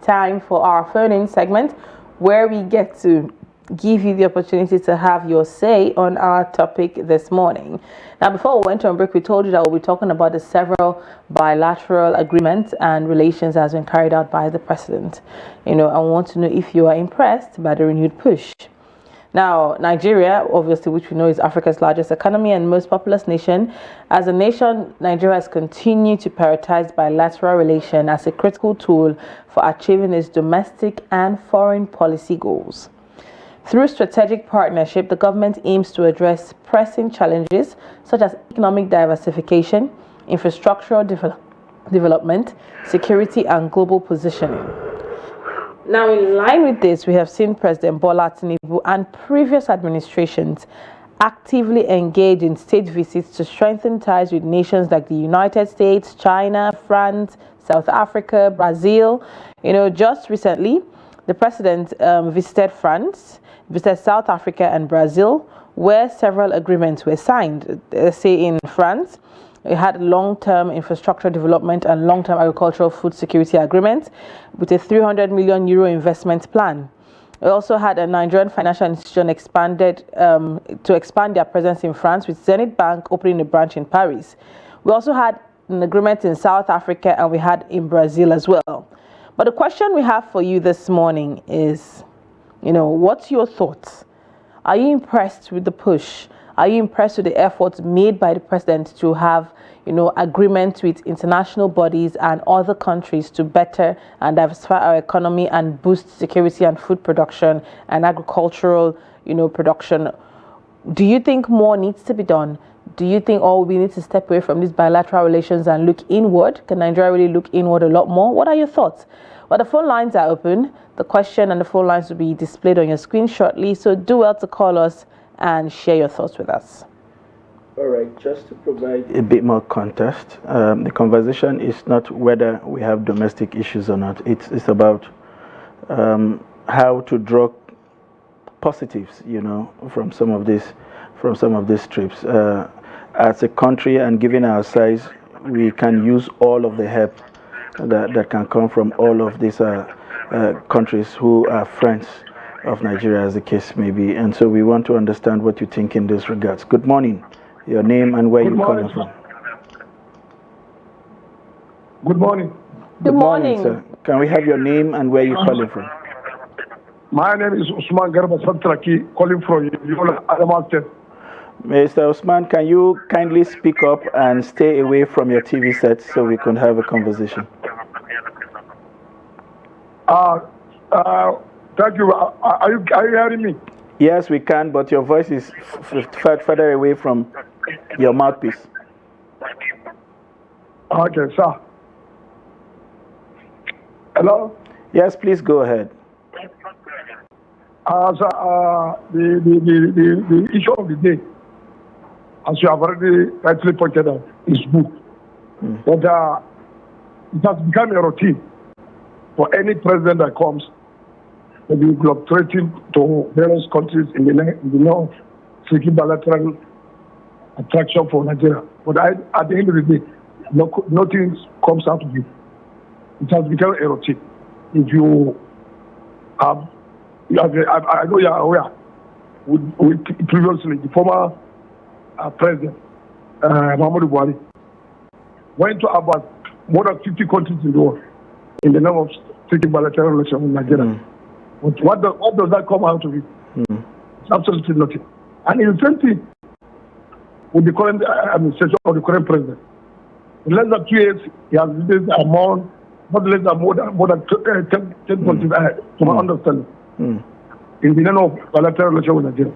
time for our phone-in segment, where we get to give you the opportunity to have your say on our topic this morning. Now, before we went on break, we told you that we'll be talking about the several bilateral agreements and relations that has been carried out by the president. I want to know if you are impressed by the renewed push. Now, Nigeria, obviously, which we know is Africa's largest economy and most populous nation, as a nation, Nigeria has continued to prioritize bilateral relations as a critical tool for achieving its domestic and foreign policy goals. Through strategic partnership, the government aims to address pressing challenges such as economic diversification, infrastructural development, security, and global positioning. Now, in line with this, we have seen President Bola Tinubu and previous administrations actively engage in state visits to strengthen ties with nations like the United States, China, France, South Africa, Brazil. Just recently, the president visited France, visited South Africa and Brazil, where several agreements were signed. Say in France, it had long-term infrastructure development and long-term agricultural food security agreement with a 300 million euro investment plan. We also had a Nigerian financial institution expanded to expand their presence in France, with Zenith Bank opening a branch in Paris. We also had an agreement in South Africa, and we had in Brazil as well. But the question we have for you this morning is, what's your thoughts? Are you impressed with the push? Are you impressed with the efforts made by the president to have, agreements with international bodies and other countries to better and diversify our economy and boost security and food production and agricultural, production? Do you think more needs to be done? Do you think, we need to step away from these bilateral relations and look inward? Can Nigeria really look inward a lot more? What are your thoughts? Well, the phone lines are open. The question and the phone lines will be displayed on your screen shortly, so do well to call us and share your thoughts with us. All right, just to provide a bit more context, the conversation is not whether we have domestic issues or not. It's about how to draw positives, from some of these trips. As a country and given our size, we can use all of the help that can come from all of these countries who are friends of Nigeria, as the case may be. And so we want to understand what you think in this regards. Good morning. Your name and where you're calling from. Good morning. Good morning, sir. Can we have your name and where you're calling from? My name is Usman Garba Santraki, calling from Yola, Adamawa State. Mr. Usman, can you kindly speak up and stay away from your TV set so we can have a conversation? Thank you. Are you hearing me? Yes, we can, but your voice is further away from your mouthpiece. Okay, sir. Hello? Yes, please go ahead. Sir, the issue of the day, as you have already rightly pointed out, is book. But it has become a routine for any president that comes to be globetrotting to various countries in the north, seeking bilateral attraction for Nigeria. But at the end of the day, nothing comes out of it. It has become a routine. If you have, I know you are aware, with previously the former president, Muhammadu Buhari, went to about more than 50 countries in the world in the name of seeking bilateral relations with Nigeria. But what does that come out of it? It's absolutely nothing. And in the same thing with the current administration of the current president. In less than 2 years, he has visited among not less than more than 10 countries, to my understanding, in the name of bilateral relations with Nigeria.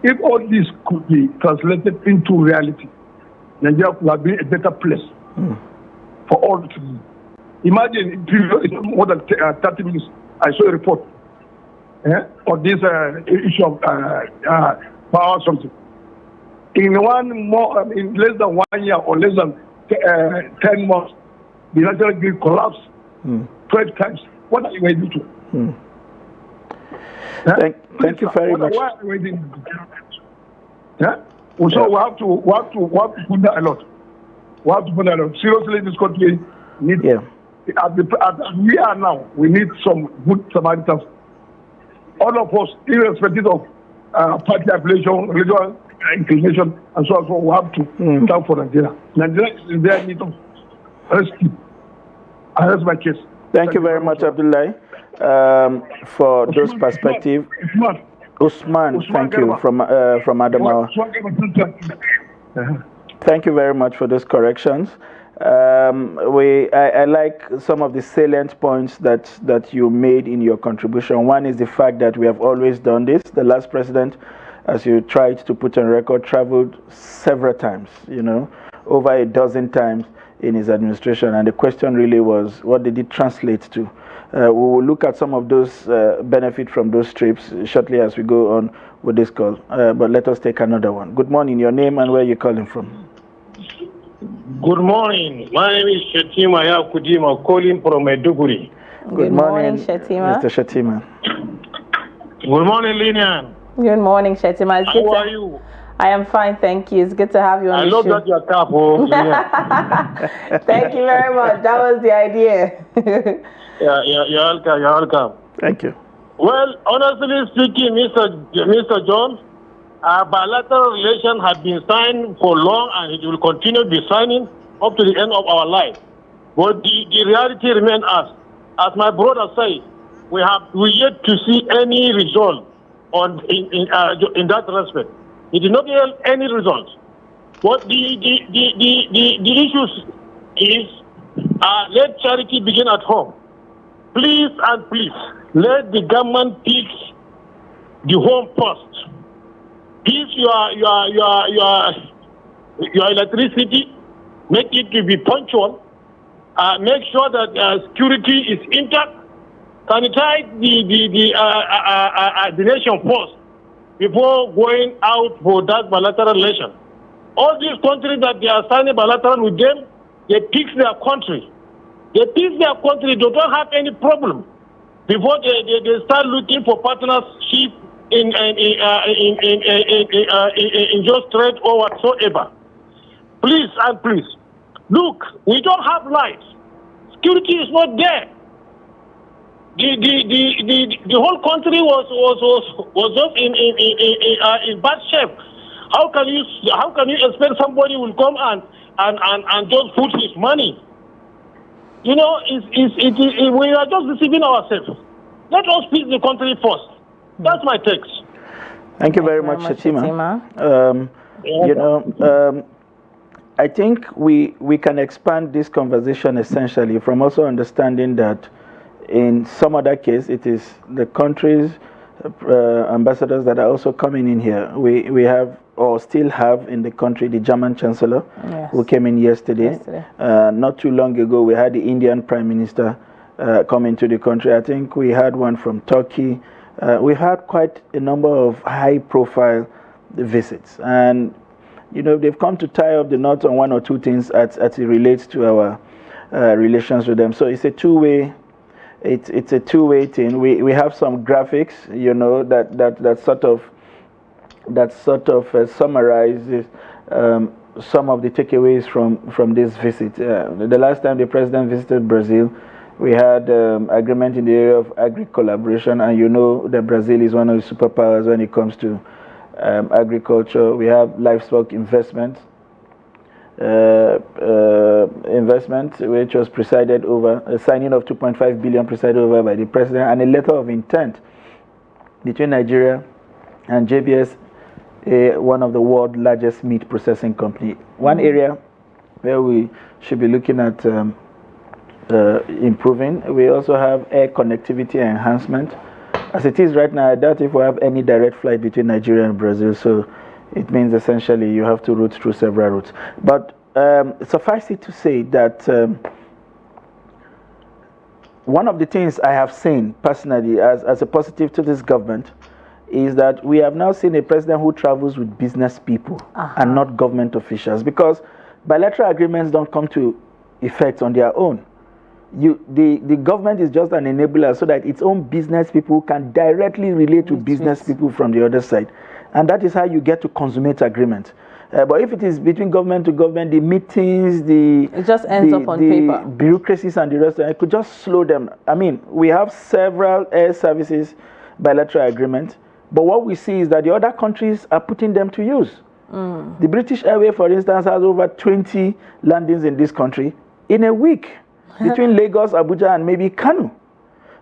If all this could be translated into reality, Nigeria would have been a better place for all to be. Imagine in more than 30 minutes, I saw a report on this issue of power something. In less than 1 year or less than 10 months, the national grid collapsed 12 times. What are you going to do? Thank you very much. Why are we waiting? So we have to put that a lot. We have to put that a lot. Seriously, this country needs as we are now, we need some good Samaritans. All of us, irrespective of party affiliation, religious inclination, and so on, we have to stand for Nigeria. Nigeria is in their need of rescue. And that's my case. Thank you very much, Abdullahi, for those perspectives. Usman, thank you, from Adamawa. Thank you very much for those corrections. I like some of the salient points that you made in your contribution. One is the fact that we have always done this. The last president, as you tried to put on record, traveled several times, over a dozen times in his administration. And the question really was, what did it translate to? We will look at some of those benefit from those trips shortly as we go on with this call. But let us take another one. Good morning. Your name and where you're calling from? Good morning. My name is Shetima Yakudima, calling from Maiduguri. Good morning, Shetima. Mr. Shetima. Good morning, Lilian. Good morning, Shetima. How are you? I am fine, thank you. It's good to have you on the show. I love that you're careful. Thank you very much. That was the idea. You're welcome. Thank you. Well, honestly speaking, Mr. John, our bilateral relations have been signed for long, and it will continue to be signing up to the end of our life. But the reality remains as my brother said, we yet to see any result in that respect. It did not yield any results. What the issues is, let charity begin at home. Please and please, let the government pick the home first. If your electricity, make it to be punctual. Make sure that security is intact. Sanitize the nation first before going out for that bilateral relation. All these countries that they are signing bilateral with them, they pick their country. They pick their country. They don't have any problem before they start looking for partnership in just trade or whatsoever. Please and please, look, we don't have lights. Security is not there. The whole country was just in bad shape. How can you expect somebody will come and just put his money? We are just deceiving ourselves. Let us fix the country first. That's my text. Thank you very much, Shetima. I think we can expand this conversation essentially from also understanding that in some other case, it is the country's ambassadors that are also coming in here. We have or still have in the country the German Chancellor, yes, who came in yesterday. Not too long ago, we had the Indian Prime Minister come into the country. I think we had one from Turkey. We had quite a number of high-profile visits. And, they've come to tie up the knots on one or two things as it relates to our relations with them. So it's a two-way. It's a two-way thing. We have some graphics, that sort of summarizes some of the takeaways from this visit. The last time the president visited Brazil, we had agreement in the area of agri-collaboration, and that Brazil is one of the superpowers when it comes to agriculture. We have livestock investment, which was presided over, a signing of 2.5 billion presided over by the president, and a letter of intent between Nigeria and JBS, one of the world's largest meat processing company. One area where we should be looking at improving. We also have air connectivity enhancement. As it is right now, I doubt if we have any direct flight between Nigeria and Brazil, so it means essentially you have to route through several routes. But suffice it to say that one of the things I have seen personally as a positive to this government is that we have now seen a president who travels with business people and not government officials, because bilateral agreements don't come to effect on their own. the government is just an enabler so that its own business people can directly relate to business people from the other side. And that is how you get to consummate agreement. But if it is between government to government, the meetings, it just ends up on paper. Bureaucracies and the rest, it could just slow them. I mean, we have several air services bilateral agreements, but what we see is that the other countries are putting them to use. The British Airways, for instance, has over 20 landings in this country in a week between Lagos, Abuja, and maybe Kano.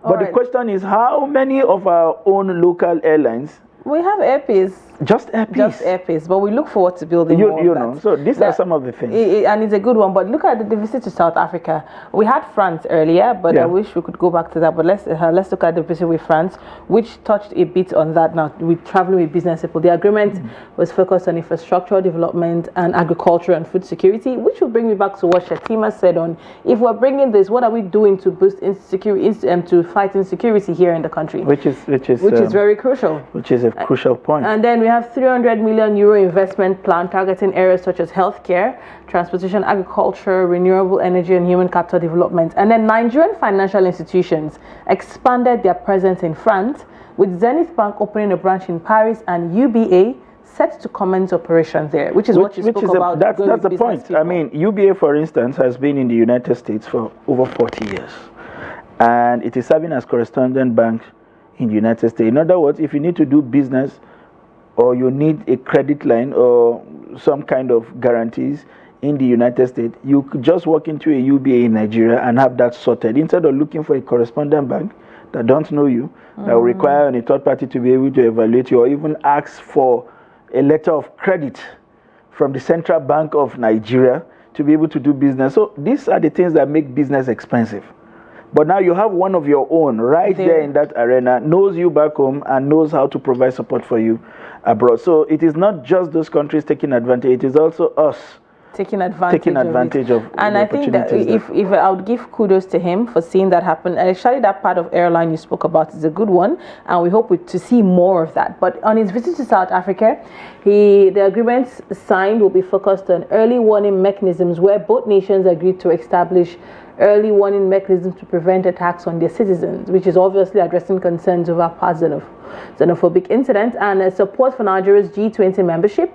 But the question is, how many of our own local airlines? We have airpeace. Just airpeace. But we look forward to building more of that. So these are some of the things. And it's a good one. But look at the visit to South Africa. We had France earlier, but I wish we could go back to that. But let's look at the visit with France, which touched a bit on that now. With traveling with business people, the agreement was focused on infrastructural development and agriculture and food security, which will bring me back to what Shatima said on, if we're bringing this, what are we doing to boost insecurity, to fight insecurity here in the country? Which is very crucial. Which is a crucial point. And then we have 300 million euro investment plan targeting areas such as healthcare, transportation, agriculture, renewable energy, and human capital development. And then Nigerian financial institutions expanded their presence in France, with Zenith Bank opening a branch in Paris and UBA set to commence operation there, which is what you spoke about. That's the point. People. I mean, UBA, for instance, has been in the United States for over 40 years, and it is serving as correspondent bank in the United States. In other words, if you need to do business or you need a credit line or some kind of guarantees in the United States, you could just walk into a UBA in Nigeria and have that sorted, instead of looking for a correspondent bank that don't know you, that will require a third party to be able to evaluate you or even ask for a letter of credit from the Central Bank of Nigeria to be able to do business. So these are the things that make business expensive. But now you have one of your own right there in that arena, knows you back home and knows how to provide support for you abroad. So it is not just those countries taking advantage, it is also us taking advantage of and I think that if I would give kudos to him for seeing that happen, and actually that part of airline you spoke about is a good one, and we hope to see more of that. But on his visit to South Africa, the agreements signed will be focused on early warning mechanisms, where both nations agreed to establish early warning mechanisms to prevent attacks on their citizens, which is obviously addressing concerns over past xenophobic incidents, and support for Nigeria's G20 membership,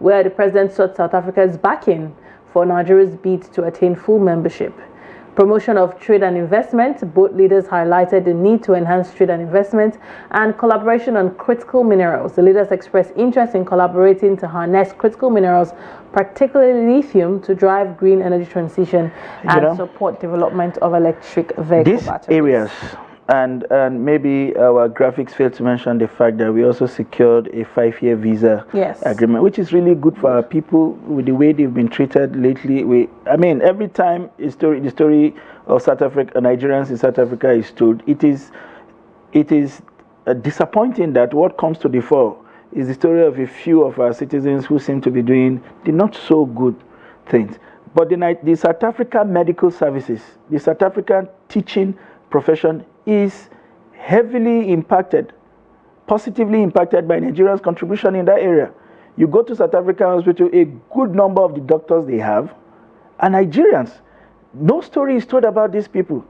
where the president sought South Africa's backing for Nigeria's bid to attain full membership. Promotion of trade and investment, both leaders highlighted the need to enhance trade and investment and collaboration on critical minerals. The leaders expressed interest in collaborating to harness critical minerals, particularly lithium, to drive green energy transition and support development of electric vehicle batteries. These areas, and maybe our graphics failed to mention the fact that we also secured a 5-year visa agreement, which is really good for our people with the way they've been treated lately. I mean, every time the story of South Africa, Nigerians in South Africa is told, it is disappointing that what comes to the fore is the story of a few of our citizens who seem to be doing the not so good things. But the South African medical services, the South African teaching profession is heavily impacted, positively impacted by Nigeria's contribution in that area. You go to South African hospital, a good number of the doctors they have are Nigerians. No story is told about these people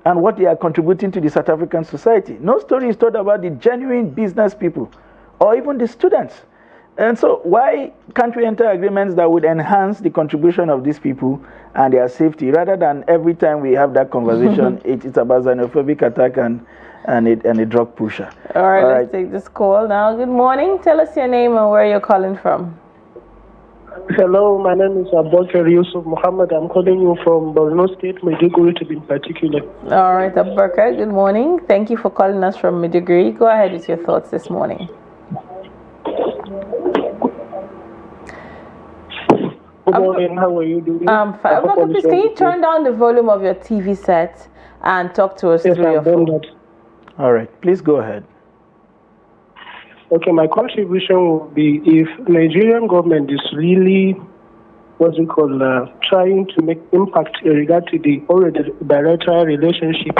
and what they are contributing to the South African society. No story is told about the genuine business people or even the students. And so why can't we enter agreements that would enhance the contribution of these people and their safety, rather than every time we have that conversation, it's about xenophobic attack and a drug pusher. All right, let's take this call now. Good morning. Tell us your name and where you're calling from. Hello, my name is Abubakar Yusuf Muhammad. I'm calling you from Borno State, Maiduguri to be particular. All right, Abubakar, good morning. Thank you for calling us from Maiduguri. Go ahead with your thoughts this morning. Good morning, how are you doing? I'm fine. Please, can you turn down the volume of your TV set and talk to us through your phone? All right, please go ahead. Okay, my contribution would be, if Nigerian government is really, trying to make impact in regard to the already bilateral relationship,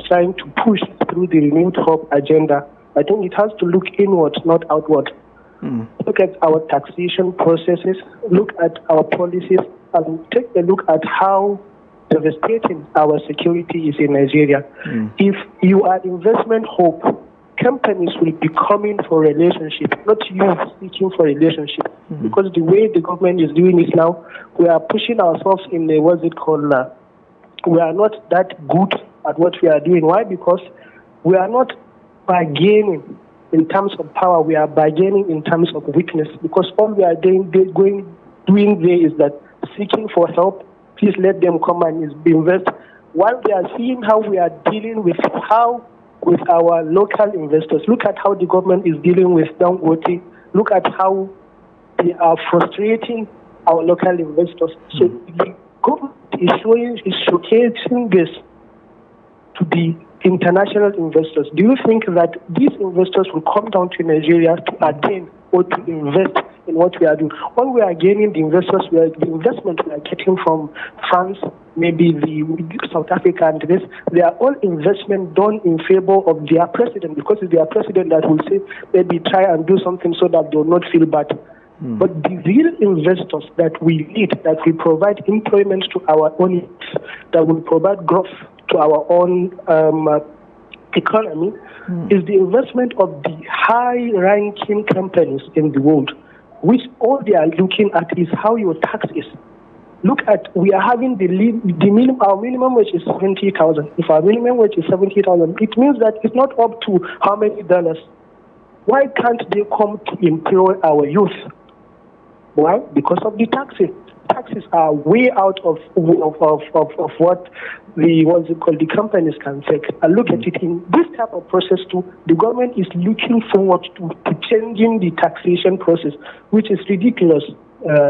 trying to push through the renewed hope agenda, I think it has to look inward, not outward. Look at our taxation processes, look at our policies, and take a look at how devastating our security is in Nigeria. If you are investment hope, companies will be coming for relationship, not you seeking for relationship. Because the way the government is doing it now, we are pushing ourselves in a, what's it called, we are not that good at what we are doing. Why? Because we are not bargaining in terms of power, we are bargaining in terms of weakness. Because all we are doing there is that seeking for help, please let them come and invest. While we are seeing how we are dealing with our local investors, look at how the government is dealing with Dangote. Look at how they are frustrating our local investors. So the government is showcasing this to the international investors. Do you think that these investors will come down to Nigeria to attain or to invest in what we are doing? When we are gaining the investment we are getting from France, maybe the South Africa and this, they are all investment done in favor of their president, because it's their president that will say, maybe try and do something so that they will not feel bad. But the real investors that we need, that will provide employment to our own youth, that will provide growth to our own economy, is the investment of the high-ranking companies in the world, which all they are looking at is how your tax is. Look at, we are having our minimum wage is 70,000. If our minimum wage is 70,000, it means that it's not up to how many dollars. Why can't they come to employ our youth? Why? Because of the taxes. Taxes are way out of what the companies can take. And look at it in this type of process too. The government is looking forward to changing the taxation process, which is ridiculous.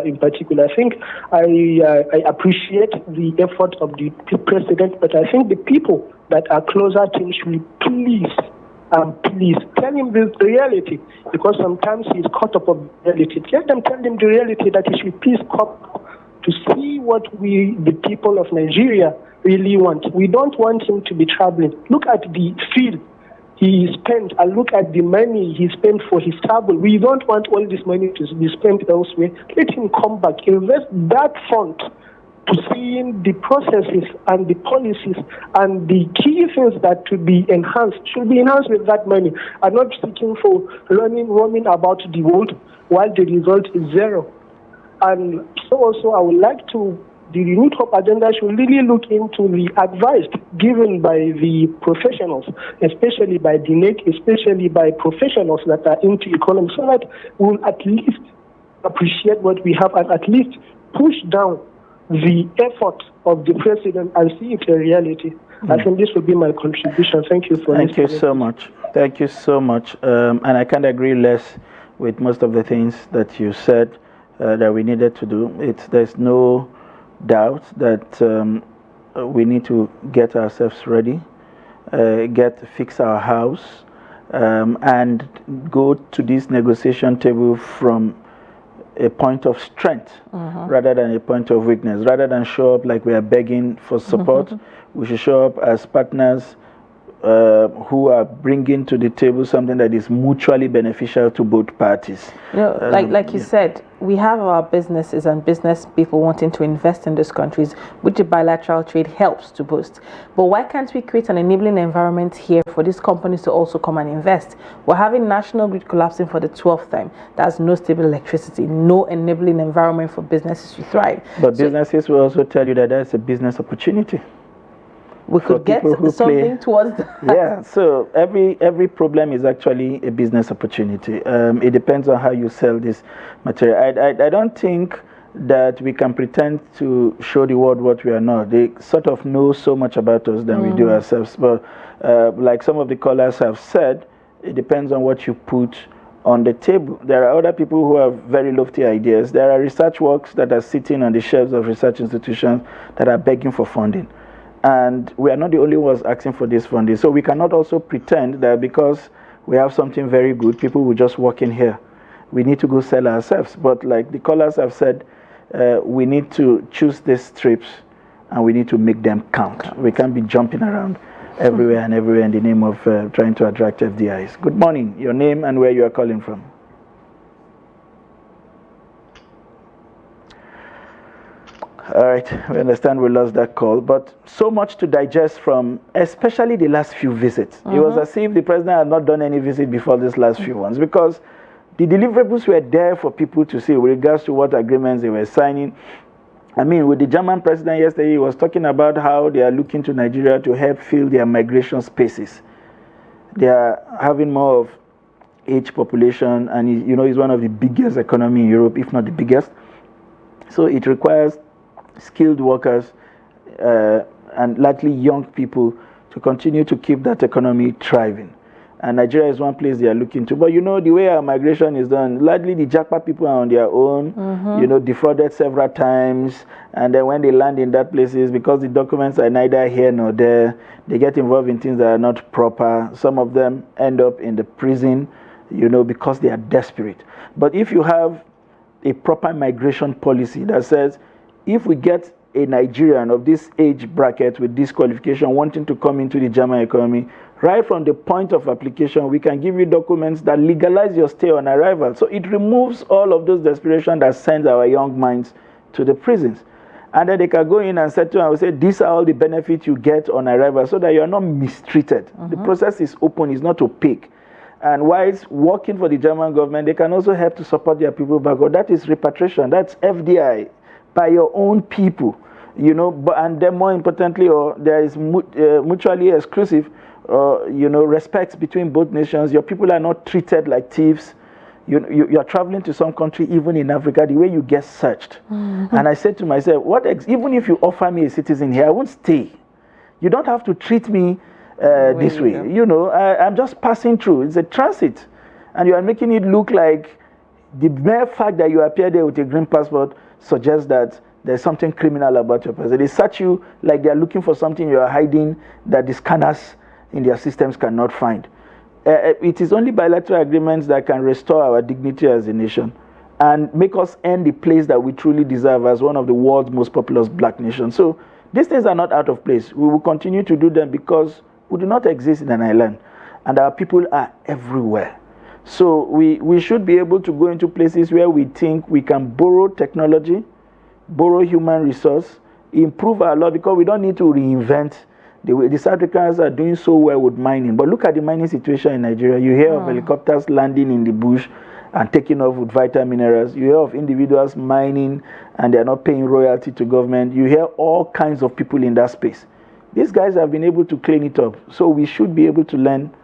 In particular, I think I appreciate the effort of the president, but I think the people that are closer to him should please tell him the reality, because sometimes he's caught up of reality. Let them tell him the reality, that he should please come to see what we, the people of Nigeria, really want. We don't want him to be traveling. Look at the field he spent, and look at the money he spent for his travel. We don't want all this money to be spent elsewhere. Let him come back, invest that fund to seeing the processes and the policies and the key things that should be enhanced with that money, and not seeking for roaming about the world while the result is zero. And so also I would like to, the renewed hope agenda should really look into the advice given by the professionals, especially by the NEC, especially by professionals that are into economy, so that we'll at least appreciate what we have and at least push down the effort of the president and see it a reality. I think this will be my contribution. Thank you for Thank you so much. Thank you so much. And I can't agree less with most of the things that you said that we needed to do. There's no doubt that we need to get ourselves ready, fix our house, and go to this negotiation table from a point of strength rather than a point of weakness. Rather than show up like we are begging for support, we should show up as partners who are bringing to the table something that is mutually beneficial to both parties. You know, like you said, we have our businesses and business people wanting to invest in these countries, which the bilateral trade helps to boost. But why can't we create an enabling environment here for these companies to also come and invest? We're having national grid collapsing for the 12th time. There's no stable electricity, no enabling environment for businesses to thrive. But businesses will also tell you that there's a business opportunity. We could get something towards that. Yeah, so every problem is actually a business opportunity. It depends on how you sell this material. I don't think that we can pretend to show the world what we are not. They sort of know so much about us than we do ourselves. But like some of the callers have said, it depends on what you put on the table. There are other people who have very lofty ideas. There are research works that are sitting on the shelves of research institutions that are begging for funding. And we are not the only ones asking for this funding. So we cannot also pretend that because we have something very good, people will just walk in here. We need to go sell ourselves. But like the callers have said, we need to choose these strips and we need to make them count. We can't be jumping around everywhere and everywhere in the name of trying to attract FDIs. Good morning. Your name and where you are calling from. All right, we understand we lost that call, but so much to digest from, especially the last few visits. It was as if the president had not done any visit before these last few ones, because the deliverables were there for people to see with regards to what agreements they were signing. I mean, with the German president yesterday, he was talking about how they are looking to Nigeria to help fill their migration spaces. They are having more of age population, and it's one of the biggest economy in Europe, if not the biggest. So it requires skilled workers and likely young people to continue to keep that economy thriving. And Nigeria is one place they are looking to. But the way our migration is done, largely the Jackpot people are on their own, defrauded several times. And then when they land in that places, because the documents are neither here nor there, they get involved in things that are not proper. Some of them end up in the prison, because they are desperate. But if you have a proper migration policy that says, if we get a Nigerian of this age bracket with this qualification wanting to come into the German economy, right from the point of application, we can give you documents that legalize your stay on arrival. So it removes all of those desperation that sends our young minds to the prisons. And then they can go in and settle and say, these are all the benefits you get on arrival, so that you are not mistreated. The process is open, it's not opaque. And whilst working for the German government, they can also help to support their people back. That is repatriation, that's FDI, by your own people. And then more importantly, there is mutually exclusive respect between both nations. Your people are not treated like thieves. You are traveling to some country, even in Africa, the way you get searched. And I said to myself, even if you offer me a citizen here, I won't stay. You don't have to treat me this way. I'm just passing through. It's a transit. And you are making it look like the mere fact that you appear there with a green passport suggests that there's something criminal about your person. They search you like they're looking for something you are hiding that the scanners in their systems cannot find. It is only bilateral agreements that can restore our dignity as a nation and make us earn the place that we truly deserve as one of the world's most populous black nations. So these things are not out of place. We will continue to do them because we do not exist in an island and our people are everywhere. So we should be able to go into places where we think we can borrow technology, borrow human resource, improve our law, because we don't need to reinvent the way the South Africans are doing so well with mining. But look at the mining situation in Nigeria. You hear of helicopters landing in the bush and taking off with vital minerals. You hear of individuals mining and they're not paying royalty to government. You hear all kinds of people in that space. These guys have been able to clean it up. So we should be able to learn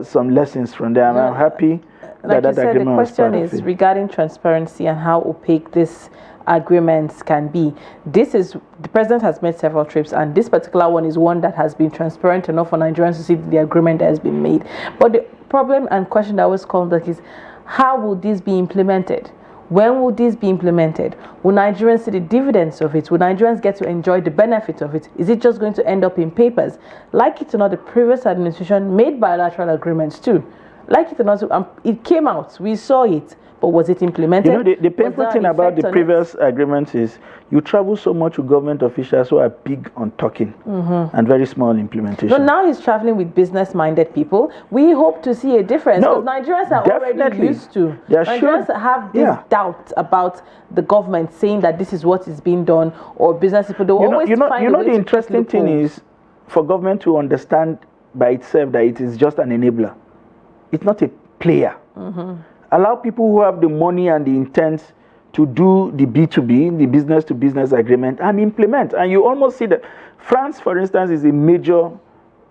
some lessons from them. I'm happy that you said, agreement was part of it. the question is regarding transparency and how opaque this agreements can be. The president has made several trips, and this particular one is one that has been transparent enough for Nigerians to see the agreement that has been made. But the problem and question that always comes back is, how will this be implemented? When will this be implemented? Will Nigerians see the dividends of it? Will Nigerians get to enjoy the benefits of it? Is it just going to end up in papers? Like it or not, the previous administration made bilateral agreements too. Like it or not, it came out, we saw it. But was it implemented? The painful thing about the previous agreement is you travel so much with government officials who are big on talking and very small implementation. So now he's traveling with business-minded people. We hope to see a difference, because Nigerians are already used to. Nigerians have this doubt about the government saying that this is what is being done, or business people. They always find the interesting thing is for government to understand by itself that it is just an enabler. It's not a player. Allow people who have the money and the intent to do the B2B, the business-to-business agreement, and implement. And you almost see that France, for instance, is a major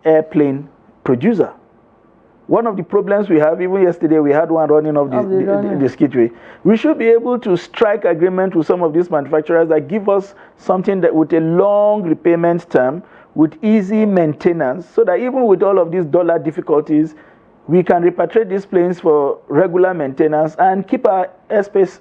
airplane producer. One of the problems we have, even yesterday, we had one running off the skidway. We should be able to strike agreement with some of these manufacturers that give us something that with a long repayment term, with easy maintenance, so that even with all of these dollar difficulties, we can repatriate these planes for regular maintenance and keep our airspace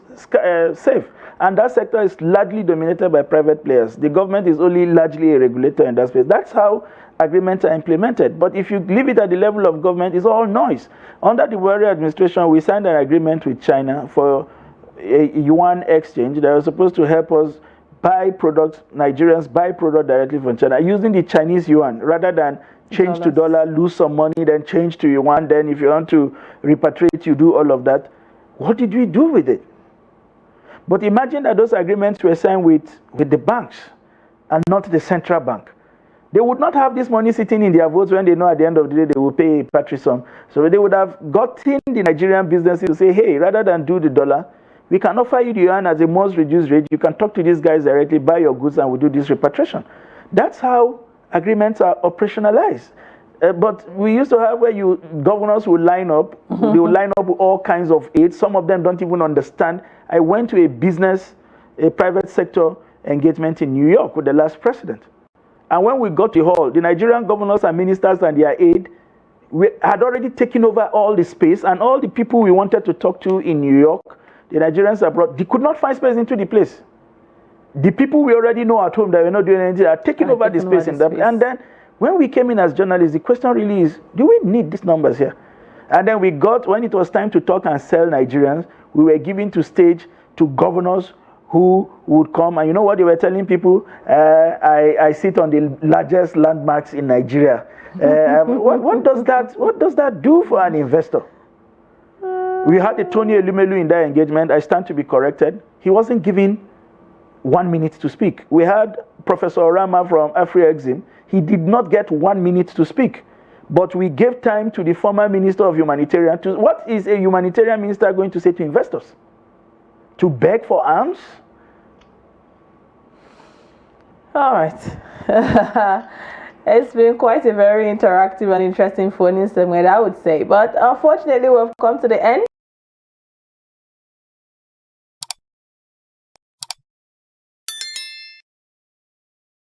safe. And that sector is largely dominated by private players. The government is only largely a regulator in that space. That's how agreements are implemented. But if you leave it at the level of government, it's all noise. Under the Buhari administration, we signed an agreement with China for a yuan exchange that was supposed to help us buy products, Nigerians buy product directly from China using the Chinese yuan rather than change to dollar, lose some money, then change to yuan. Then if you want to repatriate, you do all of that. What did we do with it? But imagine that those agreements were signed with the banks and not the central bank. They would not have this money sitting in their votes when they know at the end of the day they will pay a patry sum. So they would have gotten the Nigerian businesses to say, hey, rather than do the dollar, we can offer you the yuan as a most reduced rate. You can talk to these guys directly, buy your goods, and we'll do this repatriation. That's how agreements are operationalized. But we used to have where governors would line up. They would line up with all kinds of aid. Some of them don't even understand. I went to a private sector engagement in New York with the last president. And when we got to hall, the Nigerian governors and ministers and their aide had already taken over all the space, and all the people we wanted to talk to in New York, the Nigerians abroad, they could not find space into the place. The people we already know at home that were not doing anything are taking over the space in that. And then when we came in as journalists, the question really is, do we need these numbers here? And then when it was time to talk and sell Nigerians, we were giving to stage to governors who would come, and you know what they were telling people? I sit on the largest landmarks in Nigeria. What does that do for an investor? We had the Tony Elumelu in that engagement. I stand to be corrected. He wasn't given 1 minute to speak. We had Professor Orama from AfriExim. He did not get 1 minute to speak. But we gave time to the former Minister of Humanitarian. What is a humanitarian minister going to say to investors? To beg for arms? All right. It's been quite a very interactive and interesting phone-in segment, I would say. But unfortunately, we've come to the end